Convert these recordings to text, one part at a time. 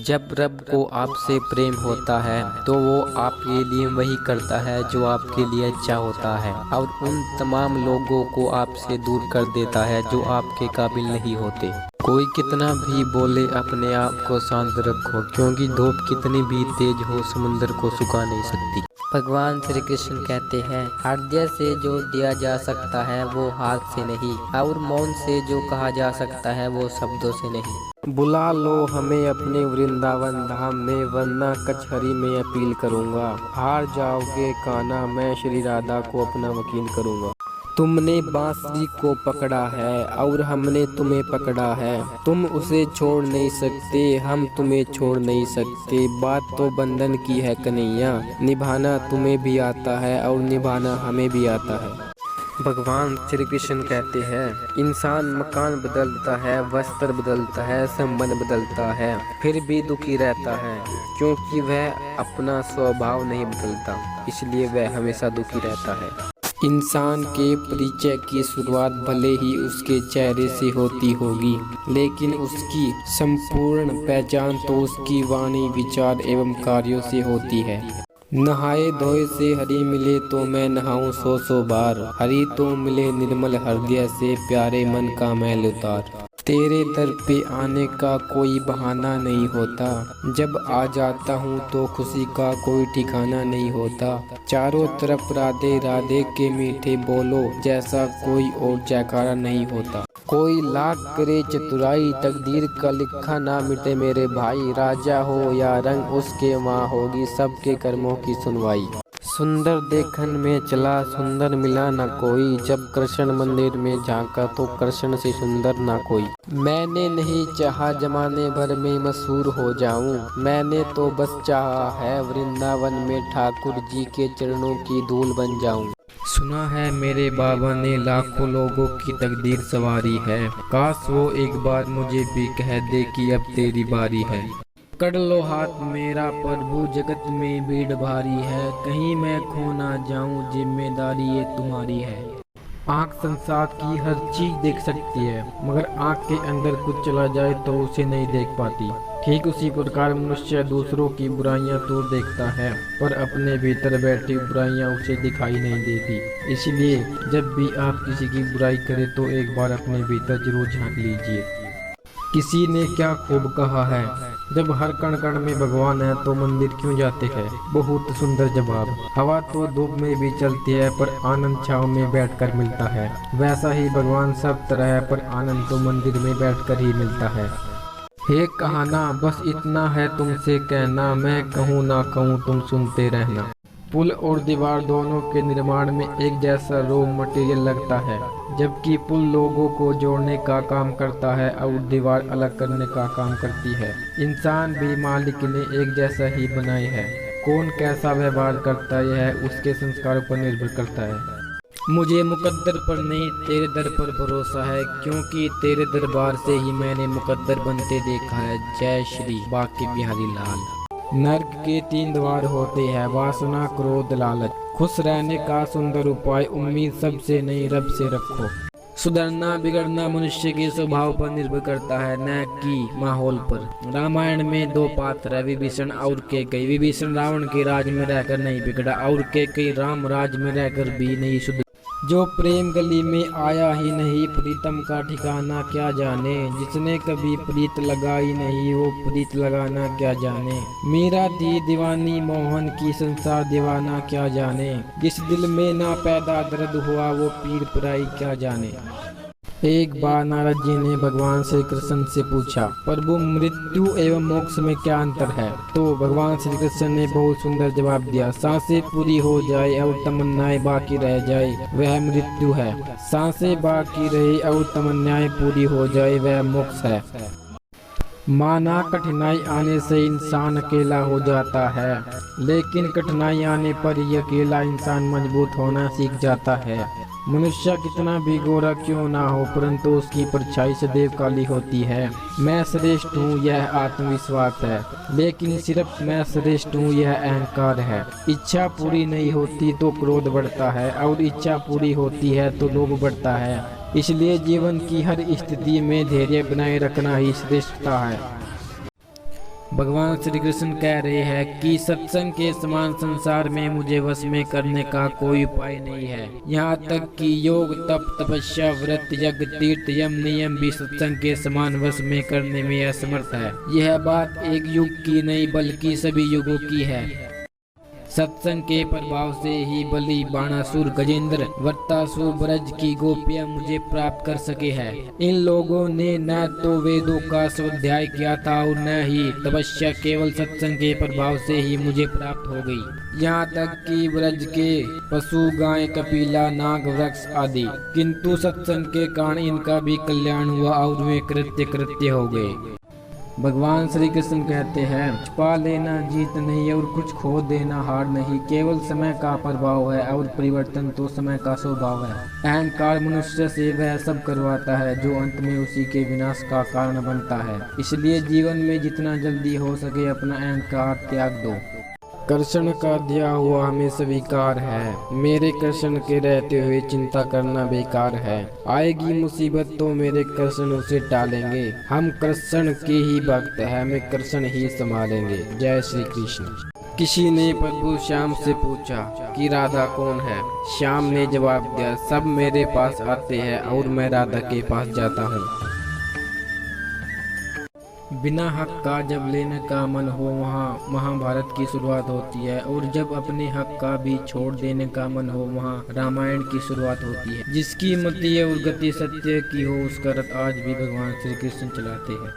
जब रब को आपसे प्रेम होता है तो वो आपके लिए वही करता है जो आपके लिए अच्छा होता है और उन तमाम लोगों को आपसे दूर कर देता है जो आपके काबिल नहीं होते। कोई कितना भी बोले अपने आप को शांत रखो, क्योंकि धूप कितनी भी तेज हो समुद्र को सुखा नहीं सकती। भगवान श्री कृष्ण कहते हैं, हृदय से जो दिया जा सकता है वो हाथ से नहीं, और मौन से जो कहा जा सकता है वो शब्दों से नहीं। बुला लो हमें अपने वृंदावन धाम में, वरना कचहरी में अपील करूंगा। हार जाओगे कान्हा, मैं श्री राधा को अपना वकील करूंगा। तुमने बांसुरी को पकड़ा है और हमने तुम्हें पकड़ा है, तुम उसे छोड़ नहीं सकते, हम तुम्हें छोड़ नहीं सकते। बात तो बंधन की है कन्हैया, निभाना तुम्हें भी आता है और निभाना हमें भी आता है। भगवान श्री कृष्ण कहते हैं, इंसान मकान बदलता है, वस्त्र बदलता है, संबंध बदलता है, फिर भी दुखी रहता है, क्योंकि वह अपना स्वभाव नहीं बदलता, इसलिए वह हमेशा दुखी रहता है। इंसान के परिचय की शुरुआत भले ही उसके चेहरे से होती होगी, लेकिन उसकी संपूर्ण पहचान तो उसकी वाणी, विचार एवं कार्यों से होती है। नहाए धोए से हरि मिले तो मैं नहाऊं 100 बार, हरि तो मिले निर्मल हृदय से, प्यारे मन का मैल उतार। तेरे दर पे आने का कोई बहाना नहीं होता, जब आ जाता हूँ तो खुशी का कोई ठिकाना नहीं होता। चारों तरफ राधे राधे के मीठे बोलो जैसा कोई और जयकारा नहीं होता। कोई लाख करे चतुराई, तकदीर का लिखा ना मिटे मेरे भाई। राजा हो या रंग उसके, वहाँ होगी सबके कर्मों की सुनवाई। सुंदर देखन में चला, सुंदर मिला न कोई, जब कृष्ण मंदिर में झांका तो कृष्ण से सुंदर ना कोई। मैंने नहीं चाहा जमाने भर में मशहूर हो जाऊं, मैंने तो बस चाहा है वृंदावन में ठाकुर जी के चरणों की धूल बन जाऊं। सुना है मेरे बाबा ने लाखों लोगों की तकदीर सवारी है, काश वो एक बार मुझे भी कह दे कि अब तेरी बारी है। कर लो हाथ मेरा प्रभु, जगत में भीड़ भारी है, कहीं मैं खो ना जाऊं, जिम्मेदारी ये तुम्हारी है। आँख संसार की हर चीज देख सकती है, मगर आँख के अंदर कुछ चला जाए तो उसे नहीं देख पाती। ठीक उसी प्रकार मनुष्य दूसरों की बुराइयां तो देखता है, पर अपने भीतर बैठी बुराइयां उसे दिखाई नहीं देती। इसलिए जब भी आप किसी की बुराई करें तो एक बार अपने भीतर जरूर झांक लीजिए। किसी ने क्या खूब कहा है, जब हर कण कण में भगवान है तो मंदिर क्यों जाते हैं। बहुत सुंदर जवाब। हवा तो धूप में भी चलती है, पर आनंद छाँव में बैठकर मिलता है। वैसा ही भगवान सब तरह है, पर आनंद तो मंदिर में बैठकर ही मिलता है। हे कहाना, बस इतना है तुमसे कहना, मैं कहूँ ना कहूँ तुम सुनते रहना। पुल और दीवार दोनों के निर्माण में एक जैसा रॉ मटेरियल लगता है, जबकि पुल लोगों को जोड़ने का काम करता है और दीवार अलग करने का काम करती है। इंसान भी मालिक ने एक जैसा ही बनाए है, कौन कैसा व्यवहार करता है यह उसके संस्कारों पर निर्भर करता है। मुझे मुकद्दर पर नहीं तेरे दर पर भरोसा है, क्योंकि तेरे दरबार से ही मैंने मुकद्दर बनते देखा है। जय श्री बांके बिहारी लाल। नर्क के 3 द्वार होते हैं, वासना, क्रोध, लालच। खुश रहने का सुंदर उपाय, उम्मीद सबसे नहीं रब से रखो। सुधरना बिगड़ना मनुष्य के स्वभाव पर निर्भर करता है, न कि माहौल पर। रामायण में 2 पात्र है, विभीषण और कैकेयी। विभीषण रावण के राज में रहकर नहीं बिगड़ा और कैकेयी राम राज में रहकर भी नहीं सुधरा। जो प्रेम गली में आया ही नहीं, प्रीतम का ठिकाना क्या जाने। जिसने कभी प्रीत लगाई नहीं, वो प्रीत लगाना क्या जाने। मीरा थी दीवानी मोहन की, संसार दीवाना क्या जाने। जिस दिल में ना पैदा दर्द हुआ, वो पीर पराई क्या जाने। एक बार नारद जी ने भगवान श्री कृष्ण से पूछा, प्रभु मृत्यु एवं मोक्ष में क्या अंतर है। तो भगवान श्री कृष्ण ने बहुत सुंदर जवाब दिया, सांसें पूरी हो जाए और तमन्नाएं बाकी रह जाए वह मृत्यु है, सांसें बाकी रहे और तमन्नाएं पूरी हो जाए वह मोक्ष है। माना कठिनाई आने से इंसान अकेला हो जाता है, लेकिन कठिनाई आने पर ही अकेला इंसान मजबूत होना सीख जाता है। मनुष्य कितना भी गोरा क्यों ना हो, परंतु उसकी परछाई सदैव काली होती है। मैं श्रेष्ठ हूँ यह आत्मविश्वास है, लेकिन सिर्फ मैं श्रेष्ठ हूँ यह अहंकार है। इच्छा पूरी नहीं होती तो क्रोध बढ़ता है, और इच्छा पूरी होती है तो लोभ बढ़ता है। इसलिए जीवन की हर स्थिति में धैर्य बनाए रखना ही श्रेष्ठता है। भगवान श्री कृष्ण कह रहे हैं कि सत्संग के समान संसार में मुझे वश में करने का कोई उपाय नहीं है। यहाँ तक कि योग, तप, तपस्या, व्रत, यज्ञ, तीर्थ, यम, नियम भी सत्संग के समान वश में करने में असमर्थ है। यह बात एक युग की नहीं बल्कि सभी युगों की है। सत्संग के प्रभाव से ही बलि, बाणासुर, गजेंद्र, वत्तासुर, ब्रज की गोपियां मुझे प्राप्त कर सके हैं। इन लोगों ने न तो वेदों का स्वाध्याय किया था और न ही तपस्या, केवल सत्संग के प्रभाव से ही मुझे प्राप्त हो गई। यहाँ तक कि ब्रज के पशु, गाय, कपिला, नाग, वृक्ष आदि, किंतु सत्संग के कारण इनका भी कल्याण हुआ और वे कृत्य हो गए। भगवान श्री कृष्ण कहते हैं, पा लेना जीत नहीं और कुछ खो देना हार नहीं, केवल समय का प्रभाव है और परिवर्तन तो समय का स्वभाव है। अहंकार मनुष्य से वह सब करवाता है जो अंत में उसी के विनाश का कारण बनता है। इसलिए जीवन में जितना जल्दी हो सके अपना अहंकार त्याग दो। कृष्ण का दिया हुआ हमें स्वीकार है। मेरे कृष्ण के रहते हुए चिंता करना बेकार है। आएगी मुसीबत तो मेरे कृष्ण उसे टालेंगे। हम कृष्ण के ही भक्त हैं, हमें कृष्ण ही संभालेंगे। जय श्री कृष्ण। किसी ने प्रभु श्याम से पूछा कि राधा कौन है। श्याम ने जवाब दिया, सब मेरे पास आते हैं और मैं राधा के पास जाता हूँ। बिना हक का जब लेने का मन हो वहाँ महाभारत की शुरुआत होती है, और जब अपने हक का भी छोड़ देने का मन हो वहाँ रामायण की शुरुआत होती है। जिसकी मति और गति सत्य की हो उसका रथ आज भी भगवान श्री कृष्ण चलाते हैं।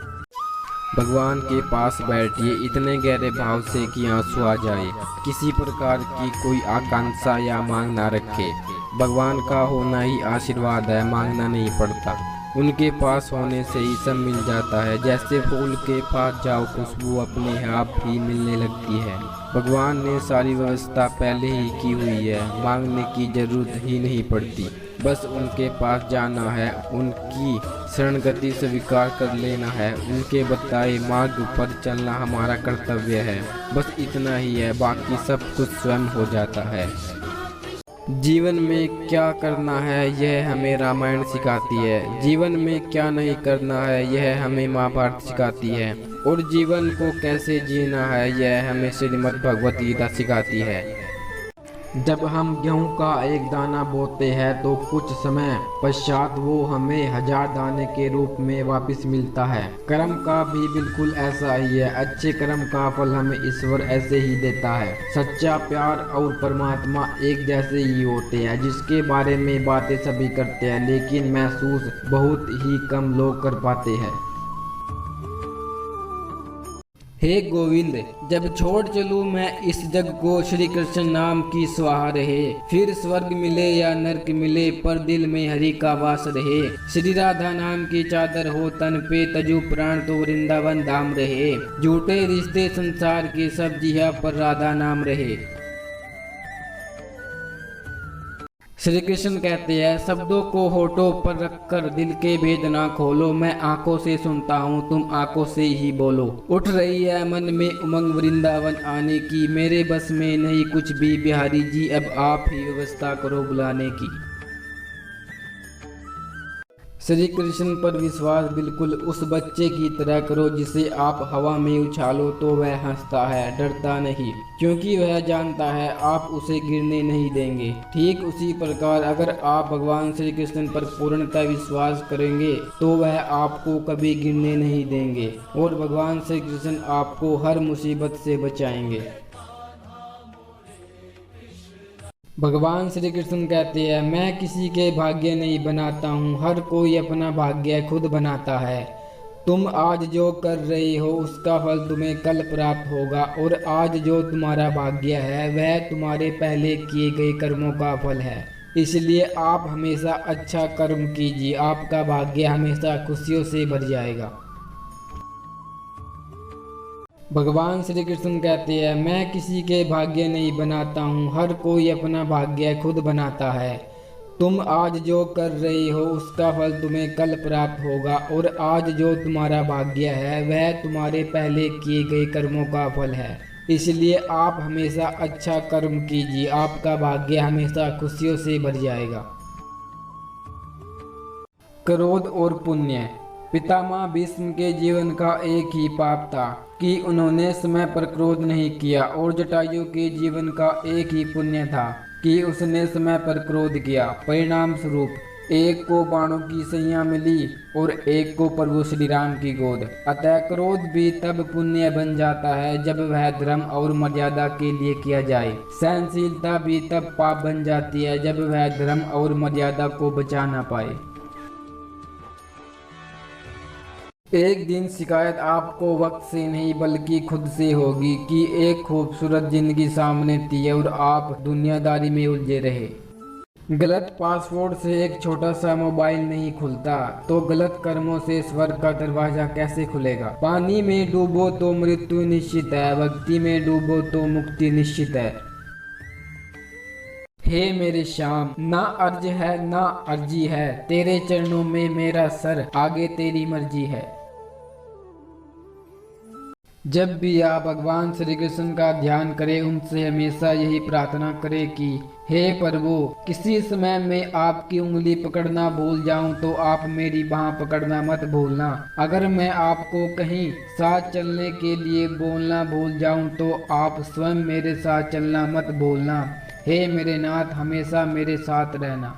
भगवान के पास बैठिए इतने गहरे भाव से कि आंसू आ जाए। किसी प्रकार की कोई आकांक्षा या मांग ना रखे। भगवान का होना ही आशीर्वाद है, मांगना नहीं पड़ता। उनके पास होने से ही सब मिल जाता है। जैसे फूल के पास जाओ खुशबू अपने आप ही मिलने लगती है। भगवान ने सारी व्यवस्था पहले ही की हुई है, मांगने की जरूरत ही नहीं पड़ती। बस उनके पास जाना है, उनकी शरणगति स्वीकार कर लेना है, उनके बताए मार्ग पर चलना हमारा कर्तव्य है। बस इतना ही है, बाकी सब कुछ स्वयं हो जाता है। जीवन में क्या करना है यह हमें रामायण सिखाती है। जीवन में क्या नहीं करना है यह हमें महाभारत सिखाती है। और जीवन को कैसे जीना है यह हमें श्रीमद् भगवत गीता सिखाती है। जब हम गेहूं का एक दाना बोते हैं तो कुछ समय पश्चात वो हमें 1000 दाने के रूप में वापस मिलता है। कर्म का भी बिल्कुल ऐसा ही है। अच्छे कर्म का फल हमें ईश्वर ऐसे ही देता है। सच्चा प्यार और परमात्मा एक जैसे ही होते हैं, जिसके बारे में बातें सभी करते हैं लेकिन महसूस बहुत ही कम लोग कर पाते हैं। हे गोविंद, जब छोड़ चलूं मैं इस जग को, श्री कृष्ण नाम की स्वाहा रहे। फिर स्वर्ग मिले या नरक मिले, पर दिल में हरि का वास रहे। श्री राधा नाम की चादर हो तन पे, तजू प्राण तो वृंदावन धाम रहे। झूठे रिश्ते संसार के सब जिया, पर राधा नाम रहे। श्री कृष्ण कहते हैं, शब्दों को होठों पर रखकर दिल के भेद ना खोलो। मैं आंखों से सुनता हूँ, तुम आंखों से ही बोलो। उठ रही है मन में उमंग वृंदावन आने की, मेरे बस में नहीं कुछ भी बिहारी जी, अब आप ही व्यवस्था करो बुलाने की। श्री कृष्ण पर विश्वास बिल्कुल उस बच्चे की तरह करो जिसे आप हवा में उछालो तो वह हंसता है, डरता नहीं, क्योंकि वह जानता है आप उसे गिरने नहीं देंगे। ठीक उसी प्रकार अगर आप भगवान श्री कृष्ण पर पूर्णतः विश्वास करेंगे तो वह आपको कभी गिरने नहीं देंगे और भगवान श्री कृष्ण आपको हर मुसीबत से बचाएंगे। भगवान श्री कृष्ण कहते हैं, मैं किसी के भाग्य नहीं बनाता हूँ, हर कोई अपना भाग्य खुद बनाता है। तुम आज जो कर रहे हो उसका फल तुम्हें कल प्राप्त होगा, और आज जो तुम्हारा भाग्य है वह तुम्हारे पहले किए गए कर्मों का फल है। इसलिए आप हमेशा अच्छा कर्म कीजिए, आपका भाग्य हमेशा खुशियों से भर जाएगा। भगवान श्री कृष्ण कहते हैं, मैं किसी के भाग्य नहीं बनाता हूँ, हर कोई अपना भाग्य खुद बनाता है। तुम आज जो कर रहे हो उसका फल तुम्हें कल प्राप्त होगा, और आज जो तुम्हारा भाग्य है वह तुम्हारे पहले किए गए कर्मों का फल है। इसलिए आप हमेशा अच्छा कर्म कीजिए, आपका भाग्य हमेशा खुशियों से भर जाएगा। क्रोध और पुण्य। पितामह भीष्म के जीवन का एक ही पाप था कि उन्होंने समय पर क्रोध नहीं किया, और जटायु के जीवन का एक ही पुण्य था कि उसने समय पर क्रोध किया। परिणाम स्वरूप एक को बाणों की सैया मिली और एक को प्रभु श्री राम की गोद। अतः क्रोध भी तब पुण्य बन जाता है जब वह धर्म और मर्यादा के लिए किया जाए। सहनशीलता भी तब पाप बन जाती है जब वह धर्म और मर्यादा को बचा ना पाए। एक दिन शिकायत आपको वक्त से नहीं बल्कि खुद से होगी कि एक खूबसूरत जिंदगी सामने थी और आप दुनियादारी में उलझे रहे। गलत पासवर्ड से एक छोटा सा मोबाइल नहीं खुलता, तो गलत कर्मों से स्वर्ग का दरवाजा कैसे खुलेगा। पानी में डूबो तो मृत्यु निश्चित है, भक्ति में डूबो तो मुक्ति निश्चित है। हे मेरे श्याम, ना अर्ज है ना अर्जी है, तेरे चरणों में मेरा सर, आगे तेरी मर्जी है। जब भी आप भगवान श्री कृष्ण का ध्यान करें, उनसे हमेशा यही प्रार्थना करें कि हे प्रभु, किसी समय मैं आपकी उंगली पकड़ना भूल जाऊं तो आप मेरी बाह पकड़ना मत भूलना। अगर मैं आपको कहीं साथ चलने के लिए बोलना भूल जाऊं तो आप स्वयं मेरे साथ चलना मत भूलना। हे मेरे नाथ, हमेशा मेरे साथ रहना।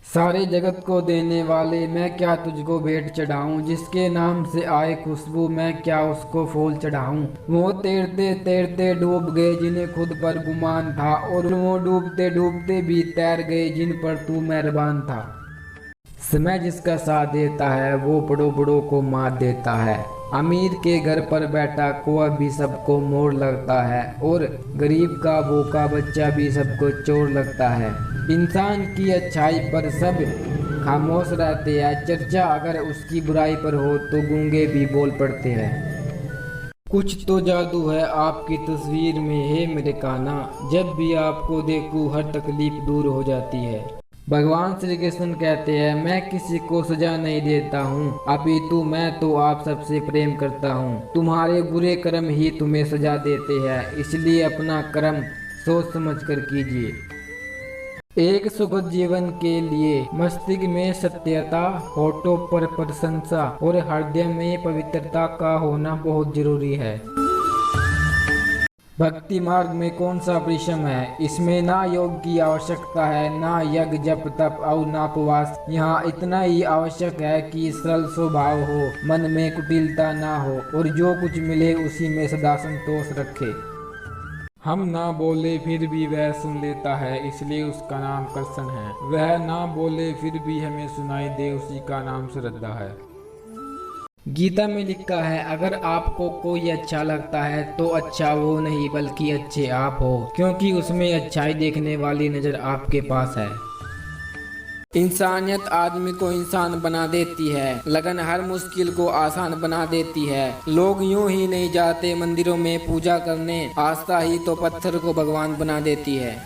सारे जगत को देने वाले, मैं क्या तुझको भेंट चढ़ाऊं, जिसके नाम से आए खुशबू, मैं क्या उसको फूल चढ़ाऊं। वो तैरते तैरते डूब गए जिन्हें खुद पर गुमान था, और वो डूबते डूबते भी तैर गए जिन पर तू मेहरबान था। समय जिसका साथ देता है वो बड़ों बड़ों को मात देता है। अमीर के घर पर बैठा कुआ भी सबको मोर लगता है, और गरीब का भूखा बच्चा भी सबको चोर लगता है। इंसान की अच्छाई पर सब खामोश रहते हैं, चर्चा अगर उसकी बुराई पर हो तो गूंगे भी बोल पड़ते हैं। कुछ तो जादू है आपकी तस्वीर में, हे मेरे कान्हा, जब भी आपको देखूं हर तकलीफ दूर हो जाती है। भगवान श्री कृष्ण कहते हैं, मैं किसी को सजा नहीं देता हूँ, अपितु मैं तो आप सबसे प्रेम करता हूँ। तुम्हारे बुरे कर्म ही तुम्हें सजा देते हैं, इसलिए अपना कर्म सोच समझ कर कीजिए। एक सुखद जीवन के लिए मस्तिष्क में सत्यता, होठों पर प्रशंसा और हृदय में पवित्रता का होना बहुत जरूरी है। भक्ति मार्ग में कौन सा परिश्रम है, इसमें ना योग की आवश्यकता है, ना यज्ञ जप तप और ना उपवास। यहाँ इतना ही आवश्यक है कि सरल स्वभाव हो, मन में कुटिलता ना हो, और जो कुछ मिले उसी में सदा संतोष रखे। हम ना बोले फिर भी वह सुन लेता है, इसलिए उसका नाम कृष्ण है। वह ना बोले फिर भी हमें सुनाई दे, उसी का नाम श्रद्धा है। गीता में लिखा है, अगर आपको कोई अच्छा लगता है तो अच्छा वो नहीं बल्कि अच्छे आप हो, क्योंकि उसमें अच्छाई देखने वाली नजर आपके पास है। इंसानियत आदमी को इंसान बना देती है, लगन हर मुश्किल को आसान बना देती है। लोग यूं ही नहीं जाते मंदिरों में पूजा करने, आस्था ही तो पत्थर को भगवान बना देती है।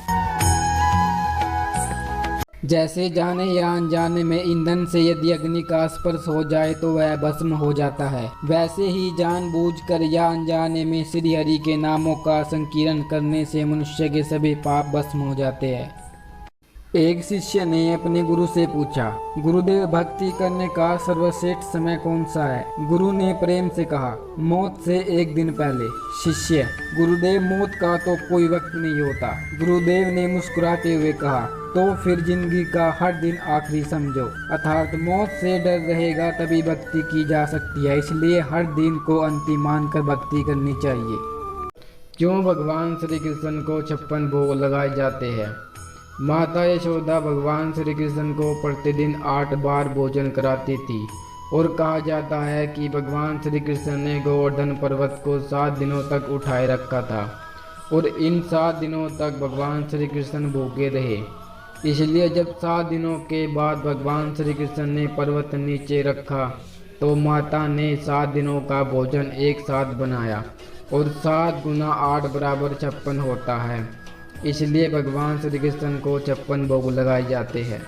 जैसे जाने या अनजाने में ईंधन से यदि अग्नि का स्पर्श हो जाए तो वह भस्म हो जाता है, वैसे ही जानबूझकर या अनजाने में श्री हरि के नामों का संकीर्तन करने से मनुष्य के सभी पाप भस्म हो जाते हैं। एक शिष्य ने अपने गुरु से पूछा, गुरुदेव, भक्ति करने का सर्वश्रेष्ठ समय कौन सा है। गुरु ने प्रेम से कहा, मौत से एक दिन पहले। शिष्य, गुरुदेव, मौत का तो कोई वक्त नहीं होता। गुरुदेव ने मुस्कुराते हुए कहा, तो फिर जिंदगी का हर दिन आखिरी समझो, अर्थात मौत से डर रहेगा तभी भक्ति की जा सकती है। इसलिए हर दिन को अंतिम मानकर भक्ति करनी चाहिए। क्यों भगवान श्री कृष्ण को 56 भोग लगाए जाते हैं। माता यशोदा भगवान श्री कृष्ण को प्रतिदिन 8 बार भोजन कराती थी, और कहा जाता है कि भगवान श्री कृष्ण ने गोवर्धन पर्वत को 7 दिनों तक उठाए रखा था, और इन 7 दिनों तक भगवान श्री कृष्ण भूखे रहे। इसलिए जब 7 दिनों के बाद भगवान श्री कृष्ण ने पर्वत नीचे रखा तो माता ने 7 दिनों का भोजन एक साथ बनाया, और 7 गुना 8 बराबर 56 होता है। इसलिए भगवान श्री कृष्ण को 56 भोग लगाए जाते हैं।